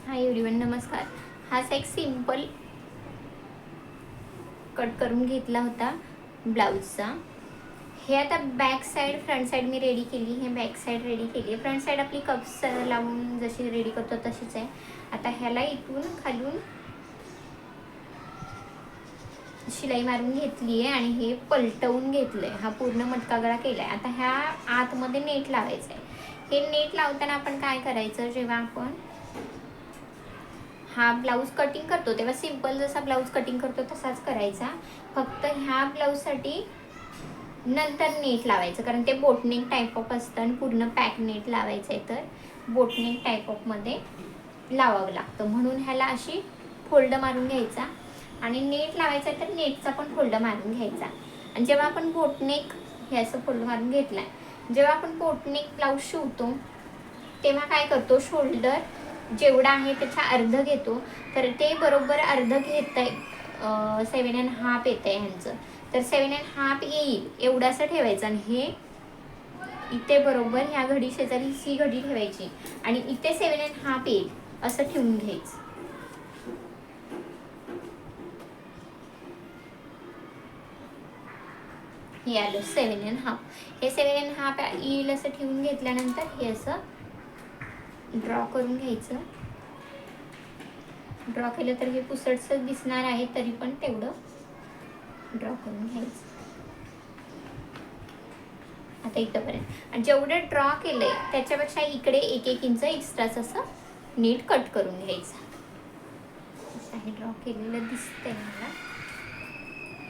Hi everyone, नमस्कार. हाच एक सिंपल कट करून घेतला होता ब्लाऊजचा. हे आता बॅक साईड फ्रंट साईड मी रेडी केली. हे बॅक साईड रेडी केली आहे. फ्रंट साईड आपली कप्स लावून जशी रेडी करतो तशीच आहे. आता ह्याला इथून खालून शिलाई मारून घेतली आहे आणि हे पलटवून घेतलंय. हा पूर्ण मटका गळा केलाय. आता ह्या आतमध्ये नेट लावायचं आहे. हे नेट लावताना आपण काय करायचं, जेव्हा आपण हा ब्लाऊज कटिंग करतो तेव्हा सिंपल जसा ब्लाऊज कटिंग करतो तसाच करायचा. फक्त ह्या ब्लाऊजसाठी नंतर नेट लावायचं, कारण ते बोटनेक टाईप ऑफ असतं आणि पूर्ण पॅक नेट लावायचं आहे, तर बोटनेक टाईप ऑफमध्ये लावावं लागतं. म्हणून ह्याला अशी फोल्ड मारून घ्यायचा आणि नेट लावायचं आहे तर नेटचा पण फोल्ड मारून घ्यायचा. आणि जेव्हा आपण बोटनेक हे असं फोल्ड मारून घेतला आहे, जेव्हा आपण बोटनेक ब्लाऊज शिवतो तेव्हा काय करतो, शोल्डर जेवढा आहे त्याचा अर्ध घेतो. तर ते बरोबर अर्ध घेत आहे 7.5 येत आहे ह्यांचं. तर 7.5 येईल एवढंसं ठेवायचं आणि हे इथे बरोबर ह्या घडी शेजारी ही घडी ठेवायची आणि इथे 7.5 येईल असं ठेवून घ्यायचं. हे आलं 7.5. हे 7.5 येईल असं ठेवून घेतल्यानंतर हे असं ड्रॉ करून घ्यायचं. ड्रॉ केलं तर हे पुसटसं दिसणार आहे, तरी पण तेवढं ड्रॉ करून घ्यायचं. आता इथंपर्यंत आणि जेवढं ड्रॉ केलंय त्याच्यापेक्षा इकडे 1-1 इंच एक्स्ट्राच असं नीट कट करून घ्यायचं. हे ड्रॉ केलेलं दिसतंय मला,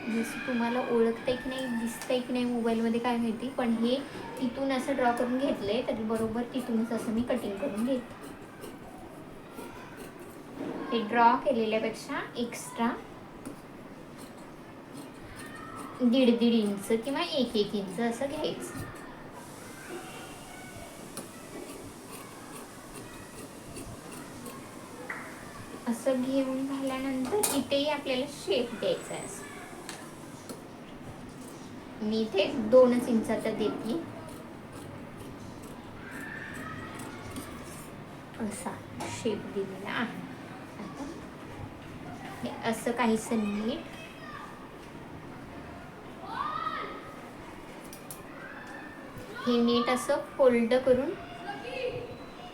जसं तुम्हाला ओळखतंय की नाही, दिसतंय की नाही मोबाईलमध्ये काय माहिती, पण हे इथून असं ड्रॉ करून घेतलंय तरी बरोबर तिथूनच असं मी कटिंग करून घेते. हे ड्रॉ केलेल्यापेक्षा एक्स्ट्रा 1.5 इंच किंवा 1-1 इंच असं घ्यायचं. असं घेऊन झाल्यानंतर इथेही आपल्याला शेप द्यायचा आहे. असं मी इथे 2 इंचाचा देते. असा शेप दिलेला आहे. आता हे असं काहीसं नीट हे नीट असं फोल्ड करून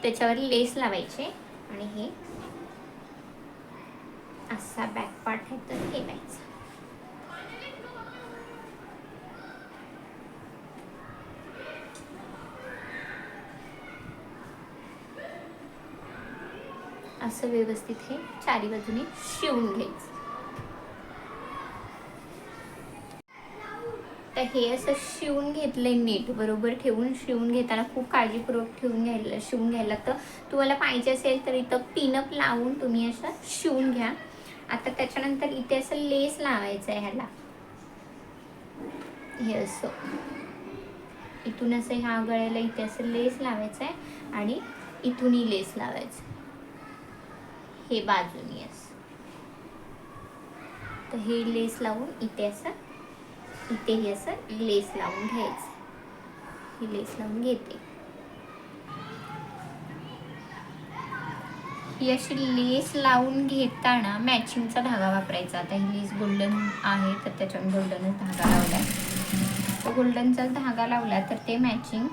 त्याच्यावर लेस लावायचे आणि हे असा बॅक पार्ट आहे तर ठेवायचा. असं व्यवस्थित हे चारी बाजूने शिवून घ्यायचं. तर हे असं शिवून घेतलंय नीट बरोबर ठेवून. शिवून घेताना खूप काळजीपूर्वक शिवून घ्यायला लागतं. तुम्हाला पाहिजे असेल तर इथं पिनअप लावून तुम्ही असं शिवून घ्या. आता त्याच्यानंतर इथे असं लेस लावायचं आहे ह्याला. हे असं इथून असं ह्या गळ्याला इथे असं लेस लावायचं आहे आणि इथूनही लेस लावायचं, हे बाजूनी असं. तर हे लेस लावून इथे हे असं लेस लावून घ्यायचं. ही लेस लावून घेते. ही अशी लेस लावून घेताना मॅचिंगचा धागा वापरायचा. आता ही लेस गोल्डन आहे तर त्याच्यावर गोल्डनच धागा लावला आहे. तो गोल्डनचा धागा लावला तर ते मॅचिंग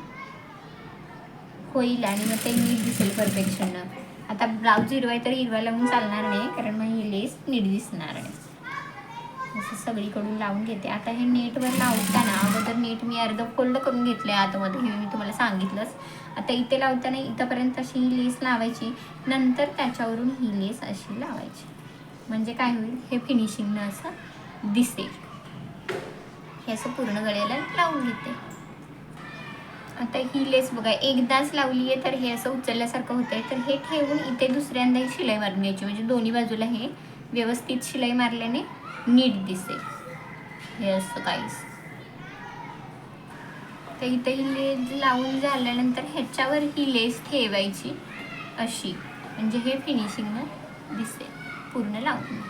होईल आणि मग ते नीट दिसेल परफेक्शननं. आता ब्लाऊज हिरवा आहे तर हिरवा लावून चालणार नाही, कारण मग ही लेस नीट दिसणार नाही. असं सगळीकडून लावून घेते. आता हे नेटवर लावताना अगोदर नेट मी अर्ध फोल्ड करून घेतले आतमध्ये, हे मी तुम्हाला सांगितलंच. आता इथे लावताना इथंपर्यंत अशी ही लेस लावायची, नंतर त्याच्यावरून ही लेस अशी लावायची. म्हणजे काय होईल, हे फिनिशिंगनं असं दिसेल. हे असं पूर्ण गळ्याला लावून घेते. आता ही लेस बघा एकदाच लावली आहे तर हे असं उचलल्यासारखं होतं आहे. तर हे ठेवून इथे दुसऱ्यांदा ही शिलाई मारून घ्यायची, म्हणजे दोन्ही बाजूला हे व्यवस्थित शिलाई मारल्याने नीट दिसेल. हे असं काहीच. तर इथे ही लेस लावून झाल्यानंतर ह्याच्यावर ही लेस ठेवायची अशी, म्हणजे हे फिनिशिंगनं दिसेल पूर्ण लावून.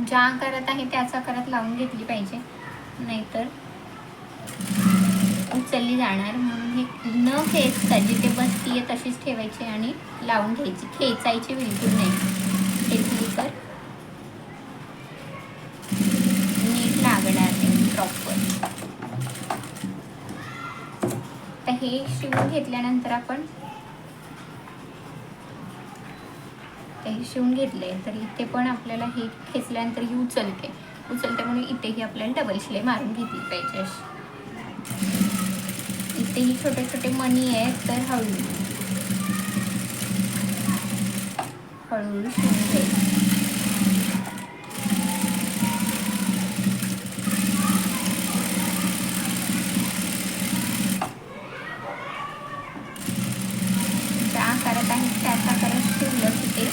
ज्या आकारात आहे त्याच आकारात लावून घेतली पाहिजे, नाहीतर उचलली जाणार. म्हणून हे न खेचता जिथे बसती आहे तशीच ठेवायची आणि लावून घ्यायची, खेचायची बिलकुल नाही. खेचली तर नीट लागणार नाही प्रॉपर. तर हे शिवून घेतल्यानंतर आपण हे शिवून घेतले, तर इथे पण आपल्याला हे खेचल्यानंतर ही उचलते म्हणून इथेही आपल्याला डबल शिलाई मारून घेतली पाहिजे अशी. इथेही छोटे छोटे मणी आहेत, तर हळूहळू शिवून घ्यायचे. ज्या आकारात आहे त्याच आकारात शिवलं की ते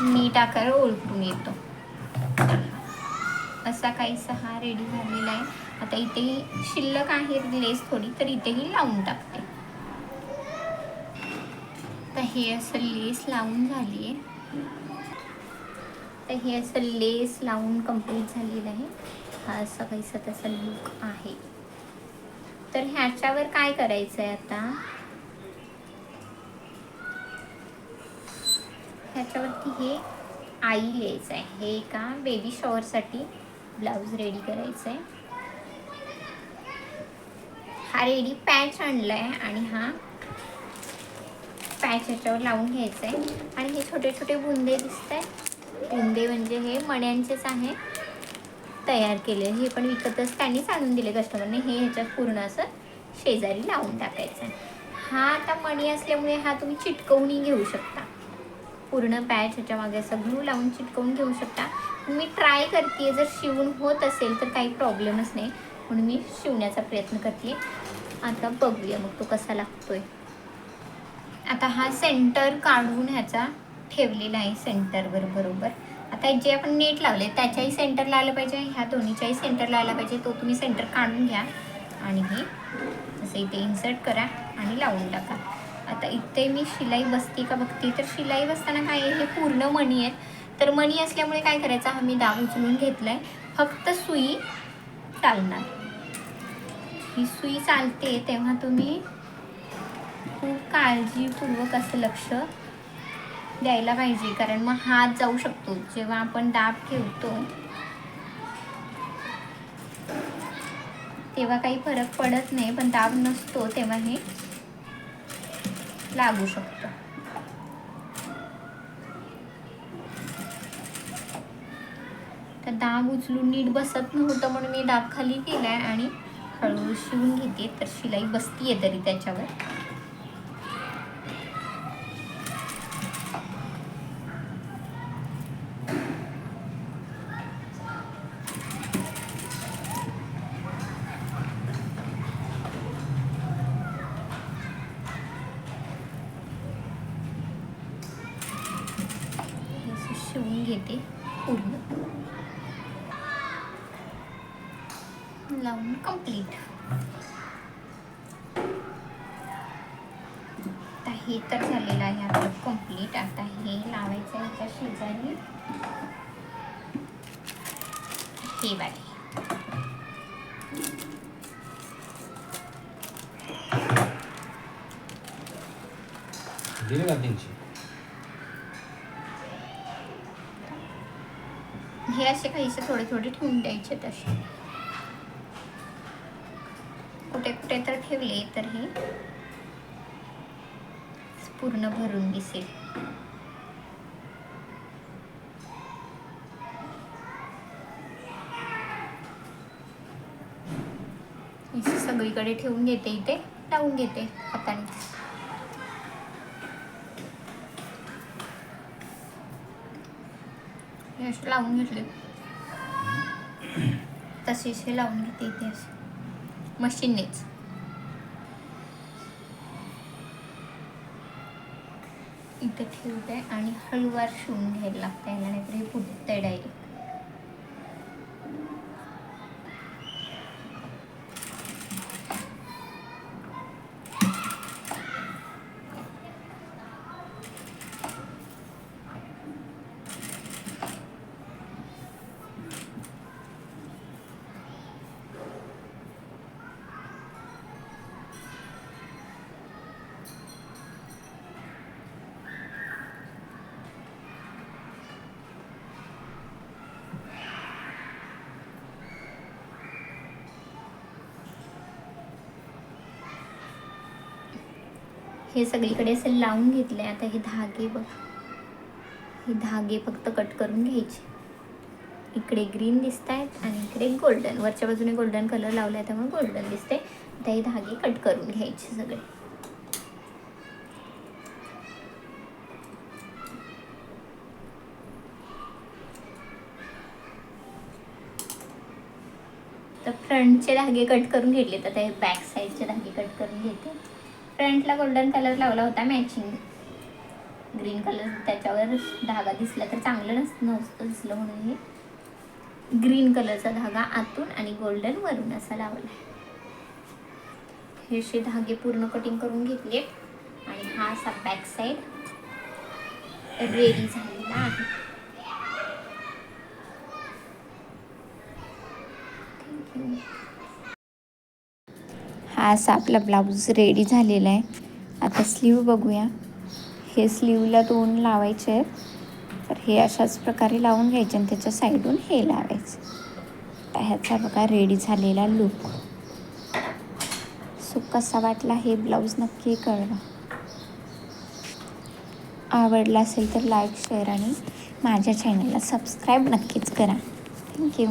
नीट आकार ओळखून येतो. असा काहीसा हा रेडी झालेला आहे. आता इथेही शिल्लक आहे लेस थोडी, तर इथेही लावून टाकते. तर हे असं लेस लावून झाली आहे. तर हे असं लेस लावून कंप्लीट झालेलं आहे. हा असा काहीसा त्याचा लुक आहे. तर ह्याच्यावर काय करायचं आहे आता, ह्याच्यावरती हे आई लिहायचं आहे. हे एका बेबी शॉवरसाठी ब्लाऊज रेडी करायचं आहे. हा रेडी पॅच आणला आहे आणि हा पॅच ह्याच्यावर लावून घ्यायचा आहे. आणि हे छोटे छोटे बुंदे दिसत आहेत, बुंदे म्हणजे हे मण्यांचेच आहे तयार केले. हे पण विकतच त्यांनीच आणून दिले कस्टमरने. हे ह्याच्यात पूर्ण असं शेजारी लावून टाकायचं आहे. हा आता मणी असल्यामुळे हा तुम्ही चिटकवूनही घेऊ शकता. पूर्ण पॅच ह्याच्या मागे असं ग्लू लावून चिटकवून घेऊ शकता. मी ट्राय करते, जर शिवून होत असेल तर काही प्रॉब्लेमच नाही, म्हणून मी शिवण्याचा प्रयत्न करते. आता बघूया मग तो कसा लागतोय. आता हा सेंटर काढून ह्याचा ठेवलेला आहे सेंटरवर बरोबर. आता जे आपण नेट लावले त्याच्याही सेंटरला आलं पाहिजे, ह्या दोन्हीच्याही सेंटरला आला पाहिजे. तो तुम्ही सेंटर काढून घ्या आणि हे असं इथे इन्सर्ट करा आणि लावून टाका. आता इथे मी शिलाई बसते का बघते, तर शिलाई बसताना काय आहे, हे पूर्ण मणी आहेत. तर मणी असल्यामुळे काय करायचं, हा मी दाब उचलून घेतला आहे. फक्त सुई चालणार. ही सुई चालते तेव्हा तुम्ही खूप काळजीपूर्वक असं लक्ष द्यायला पाहिजे, कारण मग हात जाऊ शकतो. जेव्हा आपण दाब ठेवतो तेव्हा काही फरक पडत नाही, पण दाब नसतो तेव्हा हे लागू शकतं. तर दाब उचलून नीट बसत नव्हतं म्हणून मी दाब खाली केलाय आणि हळूहळू शिवून घेते. तर शिलाई बसतीये तरी त्याच्यावर. शिवून घेते पूर्ण लावून कंप्लीट. आता हे तर झालेलं आहे आपलं कंप्लीट. आता हे लावायचं आहे त्या शेजारी हे वाले. हे असे काहीसे थोडे थोडे ठेवून द्यायचे. तसे कुठे कुठे तर ठेवले तर हे पूर्ण भरून दिसेल. सगळीकडे ठेवून घेते, इथे लावून घेते हाताने. हे असे लावून घेतले, तसेच हे लावून घेते इथे असे मशीननेच. इथे ठेवते आणि हळूवार शिवून घ्यायला लागतं याला, नाहीतर हे फुटतंय डायरेक्ट. हे सगळीकडे असं लावून घेतले. आता हे धागे बघ, हे धागे फक्त कट करून घ्यायचे. इकडे ग्रीन दिसत आहेत आणि इकडे गोल्डन, वरच्या बाजूने गोल्डन कलर लावला आहे त्यामुळे गोल्डन दिसते. आता हे धागे कट करून घ्यायचे सगळे. तर फ्रंटचे धागे कट करून घेतले. तर ते बॅक साईडचे धागे कट करून घेते. फ्रंटला गोल्डन कलर लावला होता मॅचिंग ग्रीन कलर, त्याच्यावर धागा दिसला तर चांगलं नसतं दिसलं म्हणून हे ग्रीन कलरचा धागा आतून आणि गोल्डन वरून असा लावला. हे असे धागे पूर्ण कटिंग करून घेतले आणि हा असा बॅक साईड रेडी झालेला आहे. थँक्यू. हा असा आपला ब्लाऊज रेडी झालेला आहे. आता स्लीव बघूया. हे स्लीवला 2 लावायचे आहेत. तर हे अशाच प्रकारे लावून घ्यायचे आणि त्याच्या साईडून हे लावायचं. ह्याचा बघा रेडी झालेला लुक. सो कसा वाटला हे ब्लाऊज नक्की कळवा. आवडला असेल तर लाईक, शेअर आणि माझ्या चॅनलला सबस्क्राईब नक्कीच करा. थँक्यू.